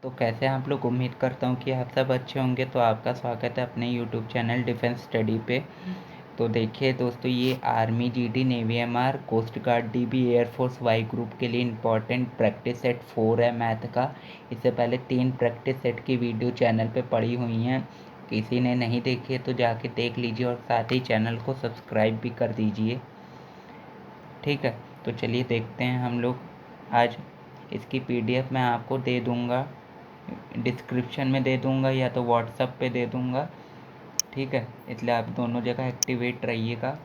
तो कैसे हैं आप लोग। उम्मीद करता हूँ कि आप सब अच्छे होंगे। तो आपका स्वागत है अपने यूट्यूब चैनल डिफेंस स्टडी पे। तो देखिए दोस्तों, ये army, GD, navy, MR, coast guard, DB, air force, Y group के लिए इम्पॉर्टेंट प्रैक्टिस सेट 4 है मैथ का। इससे पहले 3 प्रैक्टिस सेट की वीडियो चैनल पे पड़ी हुई हैं। किसी ने नहीं देखी है तो जाके देख लीजिए और साथ ही चैनल को सब्सक्राइब भी कर दीजिए। ठीक है, तो चलिए देखते हैं हम लोग। आज इसकी पीडीएफ मैं आपको दे दूँगा, डिस्क्रिप्शन में दे दूँगा या तो व्हाट्सएप पे दे दूँगा। ठीक है, इसलिए आप दोनों जगह एक्टिवेट रहिएगा।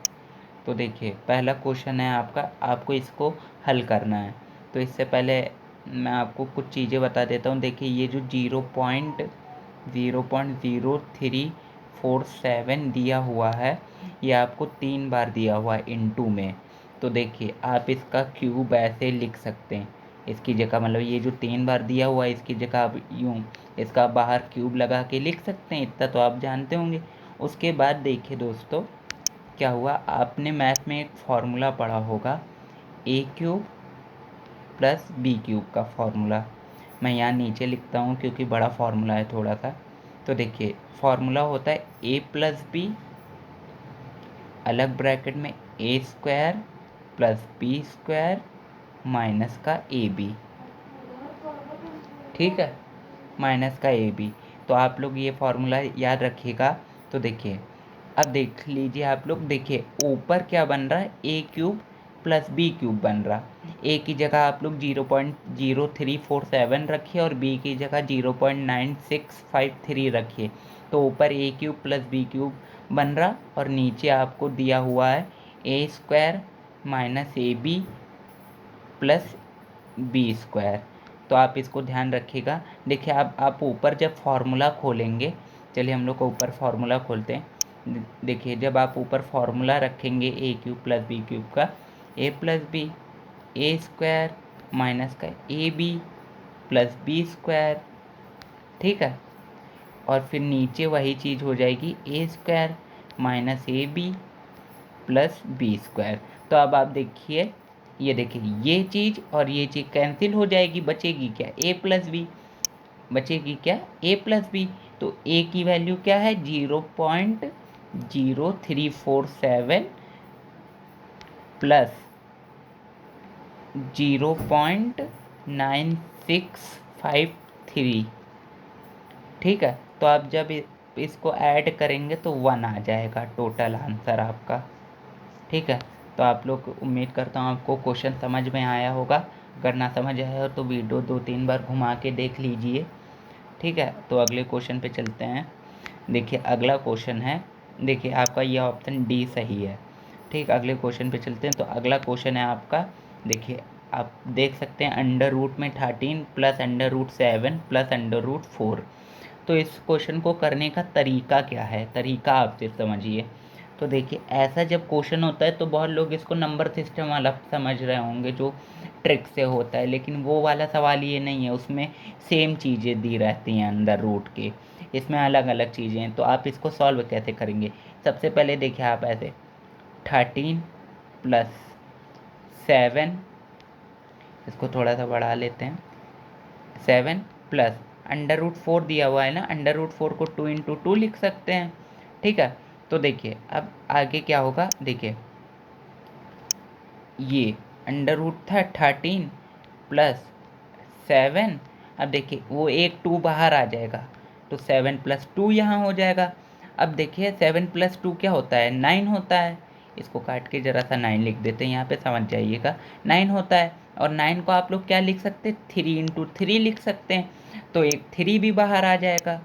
तो देखिए, पहला क्वेश्चन है आपका, आपको इसको हल करना है। तो इससे पहले मैं आपको कुछ चीज़ें बता देता हूँ। देखिए, ये जो 0.0347 दिया हुआ है, ये आपको 3 बार दिया हुआ है इनटू में। तो देखिए, आप इसका क्यूब ऐसे लिख सकते हैं इसकी जगह, मतलब ये जो 3 बार दिया हुआ है इसकी जगह आप यूँ इसका बाहर क्यूब लगा के लिख सकते हैं। इतना तो आप जानते होंगे। उसके बाद देखिए दोस्तों, क्या हुआ, आपने मैथ में एक फार्मूला पढ़ा होगा, ए क्यूब प्लस बी क्यूब का फार्मूला। मैं यहाँ नीचे लिखता हूँ क्योंकि बड़ा फार्मूला है थोड़ा सा। तो देखिए, फार्मूला होता है ए प्लस बी, अलग ब्रैकेट में A square plus B square minus का ए बी। ठीक है, माइनस का ए बी। तो आप लोग ये फार्मूला याद रखिएगा। तो देखिए, अब देख लीजिए आप लोग, देखिए ऊपर क्या बन रहा है, ए क्यूब प्लस बी क्यूब बन रहा। ए की जगह आप लोग 0.0347 रखिए और बी की जगह 0.9653 रखिए। तो ऊपर A cube plus B cube बन रहा और नीचे आपको दिया हुआ है A square minus A B plus B square. तो आप इसको ध्यान रखिएगा। देखिए, आप ऊपर जब फार्मूला खोलेंगे, चलिए हम लोग को ऊपर फार्मूला खोलते हैं। देखिए, जब आप ऊपर फार्मूला रखेंगे A cube plus B cube का, A plus B, A square minus का A B plus B square. ठीक है, और फिर नीचे वही चीज़ हो जाएगी, A square minus A B plus B square. तो अब आप देखिए, ये देखिए, ये चीज़ और ये चीज़ कैंसिल हो जाएगी, बचेगी क्या, ए प्लस बी। बचेगी क्या, ए प्लस बी। तो ए की वैल्यू क्या है, 0.0347 प्लस 0.9653। ठीक है, तो आप जब इसको ऐड करेंगे तो 1 आ जाएगा टोटल आंसर आपका। ठीक है, तो आप लोग, उम्मीद करता हूँ आपको क्वेश्चन समझ में आया होगा। अगर ना समझ आया हो तो वीडियो 2-3 बार घुमा के देख लीजिए। ठीक है, तो अगले क्वेश्चन पे चलते हैं। देखिए, अगला क्वेश्चन है, देखिए आपका यह ऑप्शन डी सही है। ठीक, अगले क्वेश्चन पे चलते हैं। तो अगला क्वेश्चन है आपका, देखिए आप देख सकते हैं, अंडर रूट में 13 plus under root 7 plus under root 4। तो इस क्वेश्चन को करने का तरीका क्या है, तरीका आप सिर्फ समझिए। तो देखिए, ऐसा जब क्वेश्चन होता है तो बहुत लोग इसको नंबर सिस्टम वाला समझ रहे होंगे, जो ट्रिक से होता है, लेकिन वो वाला सवाल ये नहीं है। उसमें सेम चीज़ें दी रहती हैं अंदर रूट के, इसमें अलग अलग चीज़ें हैं। तो आप इसको सॉल्व कैसे करेंगे, सबसे पहले देखिए आप ऐसे 13 प्लस 7, इसको थोड़ा सा बढ़ा लेते हैं, 7 प्लस अंडर रूट 4 दिया हुआ है ना, अंडर रूट 4 को 2 × 2 लिख सकते हैं। ठीक है, तो देखिए अब आगे क्या होगा, देखिए ये अंडर रूट था 13 प्लस 7। अब देखिए वो एक 2 बाहर आ जाएगा, तो 7 + 2 यहाँ हो जाएगा। अब देखिए 7 + 2 क्या होता है, 9 होता है। इसको काट के ज़रा सा 9 लिख देते हैं, यहाँ पे समझ जाइएगा, 9 होता है। और 9 को आप लोग क्या लिख सकते हैं, 3 × 3 लिख सकते हैं। तो एक 3 भी बाहर आ जाएगा,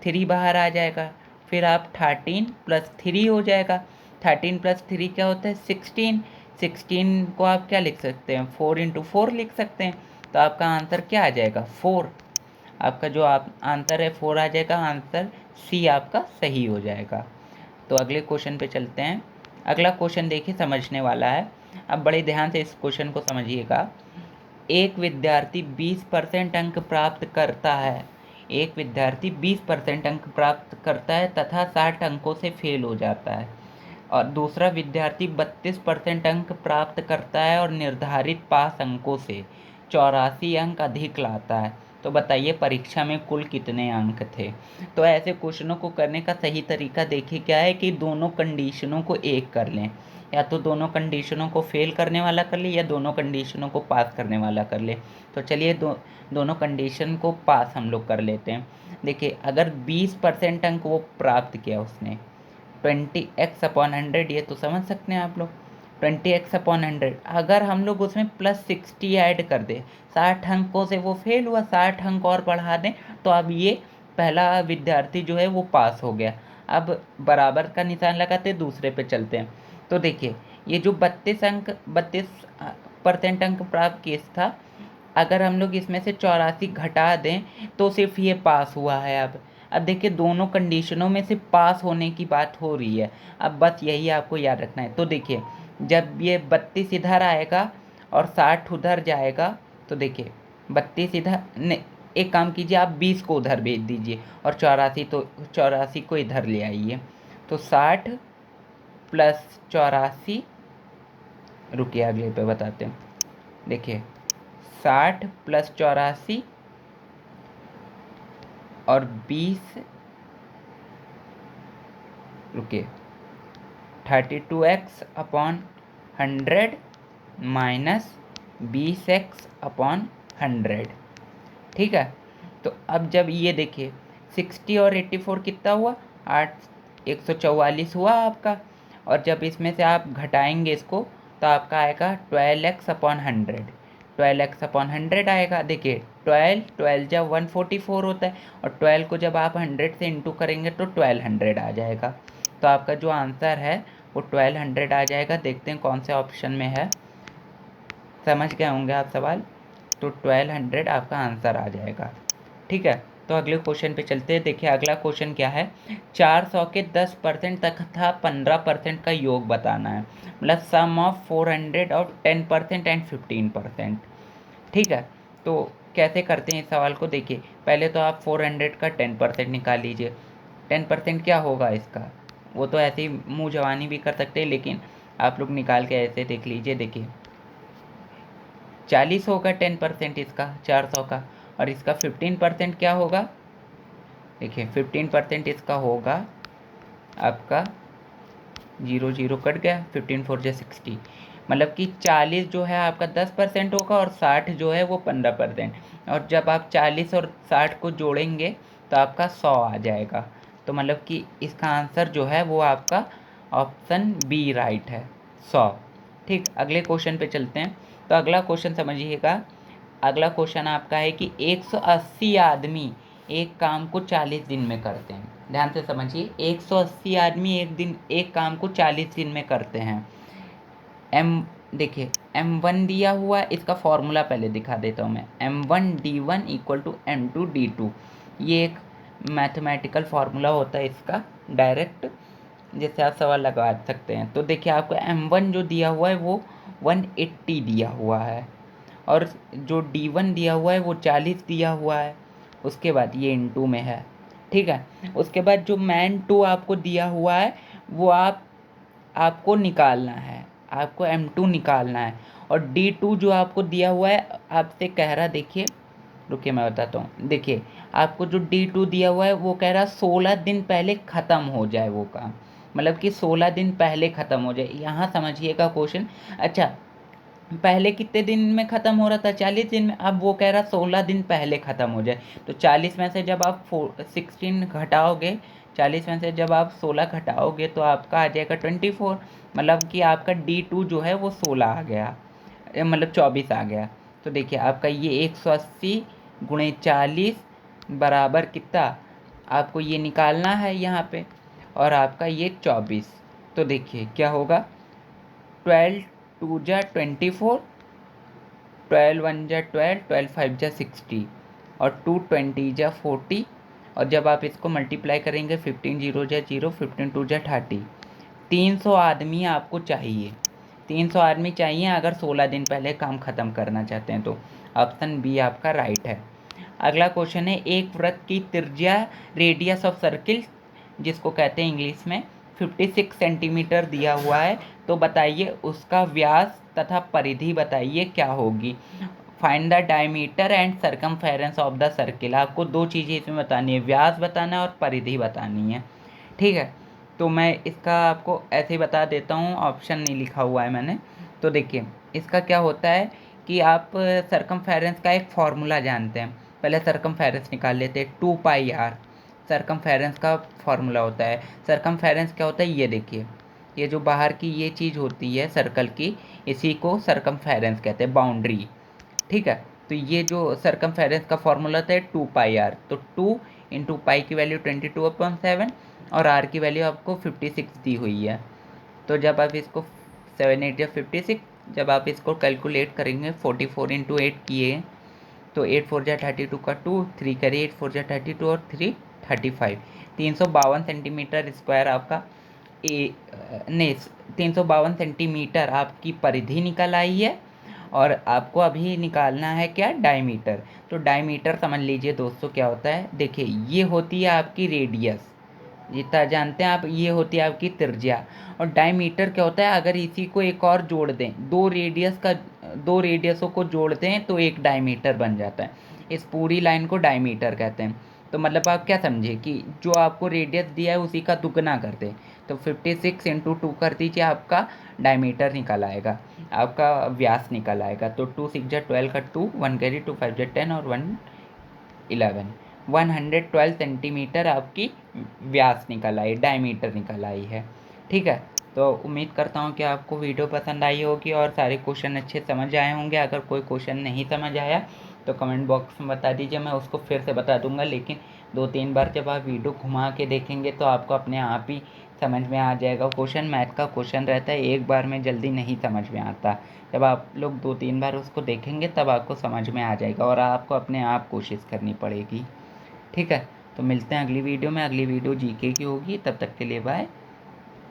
3 बाहर आ जाएगा। फिर आप 13 + 3 हो जाएगा, 13 + 3 क्या होता है, 16। 16 को आप क्या लिख सकते हैं, 4 × 4 लिख सकते हैं। तो आपका आंसर क्या आ जाएगा, 4। आपका जो आप आंसर है 4 आ जाएगा, आंसर सी आपका सही हो जाएगा। तो अगले क्वेश्चन पे चलते हैं। अगला क्वेश्चन देखिए, समझने वाला है। अब बड़े ध्यान से इस क्वेश्चन को समझिएगा। एक विद्यार्थी 20% अंक प्राप्त करता है, एक विद्यार्थी 20% अंक प्राप्त करता है तथा 60 अंकों से फेल हो जाता है, और दूसरा विद्यार्थी 32% अंक प्राप्त करता है और निर्धारित पास अंकों से 84 अंक अधिक लाता है। तो बताइए परीक्षा में कुल कितने अंक थे। तो ऐसे क्वेश्चनों को करने का सही तरीका देखिए क्या है कि दोनों कंडीशनों को एक कर लें, या तो दोनों कंडीशनों को फेल करने वाला कर ले या दोनों कंडीशनों को पास करने वाला कर ले। तो चलिए दोनों कंडीशन को पास हम लोग कर लेते हैं। देखिए अगर 20% अंक वो प्राप्त किया उसने, 20x/100, ये तो समझ सकते हैं आप लोग, 20x/100। अगर हम लोग उसमें +60 ऐड कर दें, 60 अंकों से वो फेल हुआ, 60 अंक और बढ़ा दें, तो अब ये पहला विद्यार्थी जो है वो पास हो गया। अब बराबर का निशान लगाते दूसरे पे चलते हैं। तो देखिए ये जो 32% अंक प्राप्त केस था, अगर हम लोग इसमें से 84 घटा दें तो सिर्फ ये पास हुआ है। अब देखिए दोनों कंडीशनों में से पास होने की बात हो रही है। अब बस यही आपको याद रखना है। तो देखिए जब ये 32 इधर आएगा और 60 उधर जाएगा, तो देखिए 32 इधर नहीं, एक काम कीजिए आप 20 को उधर भेज दीजिए और 84 को इधर ले आइए। तो 60 + 84, रुकिए अगले पे बताते हैं। देखिए 60 + 84 और 20, रुकिए 32x/100 माइनस 20x/100, ठीक है। तो अब जब ये देखिए 60 और 84 कितना हुआ, 144 हुआ आपका। और जब इसमें से आप घटाएंगे इसको तो आपका आएगा 12x/100, 12x/100 आएगा। देखिए 12 जब 144 होता है, और 12 को जब आप 100 से इंटू करेंगे तो 1200 आ जाएगा। तो आपका जो आंसर है वो 1200 आ जाएगा। देखते हैं कौन से ऑप्शन में है, समझ गए होंगे आप सवाल। तो 1200 आपका आंसर आ जाएगा, ठीक है। तो अगले क्वेश्चन पे चलते हैं। देखिए अगला क्वेश्चन क्या है, 400 के 10% तथा 15% का योग बताना है, मतलब सम ऑफ 400 ऑफ 10% एंड 15%, ठीक है। तो कैसे करते हैं इस सवाल को, देखिए पहले तो आप 400 का 10% निकाल लीजिए। 10% क्या होगा इसका, वो तो ऐसे ही मुँह जवानी भी कर सकते हैं, लेकिन आप लोग निकाल के ऐसे देख लीजिए। देखिए 40 होगा 10% इसका 400 का, और इसका 15% क्या होगा, देखिए 15% इसका होगा आपका 0 0 कट गया, 15 4 60, मतलब कि 40 जो है आपका 10% होगा और 60 जो है वो 15%। और जब आप 40 और 60 को जोड़ेंगे तो आपका 100 आ जाएगा। तो मतलब कि इसका आंसर जो है वो आपका ऑप्शन बी राइट है, 100, ठीक। अगले क्वेश्चन पे चलते हैं। तो अगला क्वेश्चन समझिएगा। अगला क्वेश्चन आपका है कि 180 आदमी एक काम को 40 दिन में करते हैं। ध्यान से समझिए, 180 आदमी एक काम को 40 दिन में करते हैं। देखिए M1 दिया हुआ है, इसका फॉर्मूला पहले दिखा देता हूँ मैं। M1D1 = M2D2, ये एक मैथमेटिकल फार्मूला होता है इसका, डायरेक्ट जैसे आप सवाल लगा सकते हैं। तो देखिए आपको M1 जो दिया हुआ है वो 180 दिया हुआ है, और जो D1 दिया हुआ है वो 40 दिया हुआ है। उसके बाद ये इनटू में है, ठीक है। उसके बाद जो मैन 2 आपको दिया हुआ है वो आपको निकालना है, आपको M2 निकालना है। और D2 जो आपको दिया हुआ है आपसे कह रहा, देखिए रुकिए मैं बताता हूँ। देखिए आपको जो D2 दिया हुआ है वो कह रहा 16 दिन पहले ख़त्म हो जाए वो काम, मतलब कि 16 दिन पहले ख़त्म हो जाए। यहाँ समझिएगा क्वेश्चन। अच्छा, पहले कितने दिन में ख़त्म हो रहा था, 40 दिन में, अब वो कह रहा 16 दिन पहले ख़त्म हो जाए। तो 40 में से जब आप 16 घटाओगे, 40 में से जब आप 16 घटाओगे तो आपका आ जाएगा 24, मतलब कि आपका D2 जो है वो 16 आ गया, मतलब 24 आ गया। तो देखिए आपका ये 180 × 40 बराबर कितना, आपको ये निकालना है यहाँ पे, और आपका ये 24। तो देखिए क्या होगा, 12 2 जा 24, 12 1 जा 12, 12 5 जा 60, और 2 20 जा 40, और जब आप इसको मल्टीप्लाई करेंगे 15 0 जा 0, 15 2 जा 30, 300 आदमी आपको चाहिए। 300 आदमी चाहिए अगर 16 दिन पहले काम ख़त्म करना चाहते हैं। तो ऑप्शन बी आपका राइट है। अगला क्वेश्चन है, एक वृत्त की त्रिज्या रेडियस ऑफ सर्किल, जिसको कहते हैं इंग्लिश में, 56 सेंटीमीटर दिया हुआ है। तो बताइए उसका व्यास तथा परिधि बताइए क्या होगी। Find the diameter and circumference of the circle. आपको दो चीज़ें इसमें बतानी है, व्यास बताना है और परिधि बतानी है, ठीक है। तो मैं इसका आपको ऐसे ही बता देता हूँ, ऑप्शन नहीं लिखा हुआ है मैंने। तो देखिए इसका क्या होता है कि आप सरकमफेरेंस का एक फॉर्मूला जानते हैं। पहले सरकमफेरेंस निकाल लेते हैं, 2πr सरकमफेरेंस का फॉर्मूला होता है। सरकमफेरेंस क्या होता है, ये देखिए, ये जो बाहर की ये चीज़ होती है सर्कल की, इसी को सरकमफेरेंस कहते हैं, बाउंड्री, ठीक है। तो ये जो सरकमफेरेंस का फॉर्मूला था 2πr, तो 2 इंटू पाई की वैल्यू 22/7 और r की वैल्यू आपको 56 दी हुई है। तो जब आप इसको 7 8 या 56, जब आप इसको कैलकुलेट करेंगे 44 इंटू 8 किए तो 8 4 जा 32 का 2, 3 करिए 8 4 जा 32 और 3 35, 352 सेंटीमीटर स्क्वायर आपका नहीं 352 सेंटीमीटर आपकी परिधि निकल आई है। और आपको अभी निकालना है क्या, डायमीटर। तो डायमीटर समझ लीजिए दोस्तों क्या होता है, देखिए ये होती है आपकी रेडियस, जितना जानते हैं आप, ये होती है आपकी त्रिज्या। और डायमीटर क्या होता है, अगर इसी को एक और जोड़ दें, दो रेडियसों को जोड़ दें तो एक डायमीटर बन जाता है। इस पूरी लाइन को डायमीटर कहते हैं। तो मतलब आप क्या समझे कि जो आपको रेडियस दिया है उसी का दुगना कर दें, तो 56 इंटू 2 कर दीजिए, आपका डायमीटर निकल आएगा, आपका व्यास निकल आएगा। तो 2 6 जा 12 का 2, 1 कैरी 2 5 जा 10 और 1 11, 112 सेंटीमीटर आपकी व्यास निकल आई, डायमीटर निकल आई है, ठीक है। तो उम्मीद करता हूँ कि आपको वीडियो पसंद आई होगी और सारे क्वेश्चन अच्छे समझ आए होंगे। अगर कोई क्वेश्चन नहीं समझ आया तो कमेंट बॉक्स में बता दीजिए, मैं उसको फिर से बता दूंगा। लेकिन 2-3 बार जब आप वीडियो घुमा के देखेंगे तो आपको अपने आप ही समझ में आ जाएगा। क्वेश्चन मैथ का क्वेश्चन रहता है, एक बार में जल्दी नहीं समझ में आता। जब आप लोग 2-3 बार उसको देखेंगे तब आपको समझ में आ जाएगा और आपको अपने आप कोशिश करनी पड़ेगी, ठीक है। तो मिलते हैं अगली वीडियो में, अगली वीडियो जीके की होगी। तब तक के लिए बाय।